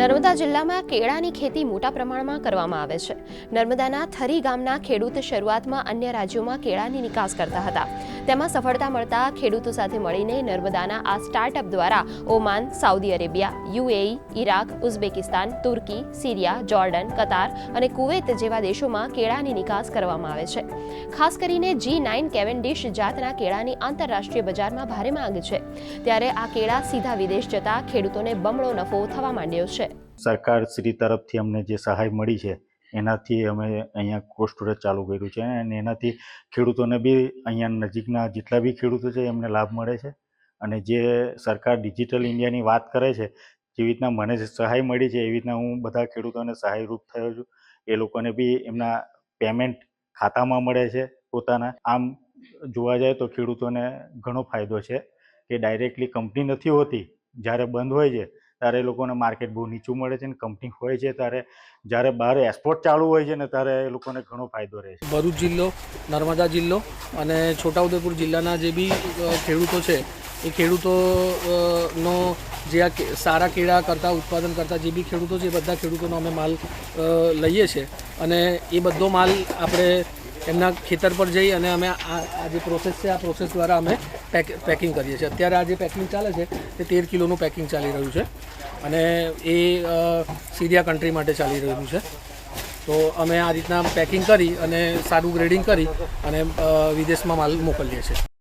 નર્મદા જિલ્લામાં કેળાની ખેતી મોટા પ્રમાણમાં કરવામાં આવે છે। નર્મદાના થરી ગામના ખેડૂત શરૂઆતમાં અન્ય રાજ્યોમાં કેળાની નિકાસ કરતા હતા। તેમાં સફળતા મળતા ખેડૂતો સાથે મળીને નર્મદાના આ સ્ટાર્ટઅપ દ્વારા Oman, Saudi Arabia, UAE, Iraq, Uzbekistan, Turkey, Syria, Jordan, Qatar અને કુવૈત જેવા દેશોમાં કેળાની નિકાસ કરવામાં આવે છે। ખાસ કરીને G9 કેવેન્ડિશ જાતના કેળાની આંતરરાષ્ટ્રીય બજારમાં ભારે માંગ છે, ત્યારે આ કેળા સીધા વિદેશ જતા ખેડૂતોને બમણો નફો થવા માંડ્યો છે। સરકાર શ્રી તરફથી અમને જે સહાય મળી છે એનાથી અમે અહીંયા કોલ્ડ સ્ટોરેજ ચાલુ કર્યું છે અને એનાથી ખેડૂતોને બી અહીંયા નજીકના જેટલા બી ખેડૂતો છે એમને લાભ મળે છે। અને જે સરકાર ડિજિટલ ઇન્ડિયાની વાત કરે છે, જેવી રીતના મને સહાય મળી છે એવી રીતના હું બધા ખેડૂતોને સહાયરૂપ થયો છું। એ લોકોને બી એમના પેમેન્ટ ખાતામાં મળે છે પોતાના। આમ જોવા જાય તો ખેડૂતોને ઘણો ફાયદો છે કે ડાયરેક્ટલી કંપની નથી હોતી, જ્યારે બંધ હોય છે ત્યારે એ લોકોને માર્કેટ બહુ નીચું મળે છે, અને કંપની હોય છે ત્યારે જ્યારે બહાર એક્સપોર્ટ ચાલુ હોય છે ને ત્યારે એ લોકોને ઘણો ફાયદો રહે છે। ભરૂચ જિલ્લો, નર્મદા જિલ્લો અને છોટાઉદેપુર જિલ્લાના જે બી ખેડૂતો છે એ ખેડૂતોનો જે આ સારા કેળા કરતા ઉત્પાદન કરતા જે બી ખેડૂતો છે એ બધા ખેડૂતોનો અમે માલ લઈએ છીએ અને એ બધો માલ આપણે એમના ખેતર પર જઈ અને અમે આ જે પ્રોસેસ છે આ પ્રોસેસ દ્વારા અમે પેકિંગ કરીએ છીએ। અત્યારે આ જે પેકિંગ ચાલે છે તે 13 કિલોનું પેકિંગ ચાલી રહ્યું છે અને એ સિરિયા કન્ટ્રી માટે ચાલી રહ્યું છે। તો અમે આ રીતના પેકિંગ કરી અને સારું ગ્રેડિંગ કરી અને વિદેશમાં માલ મોકલીએ છીએ।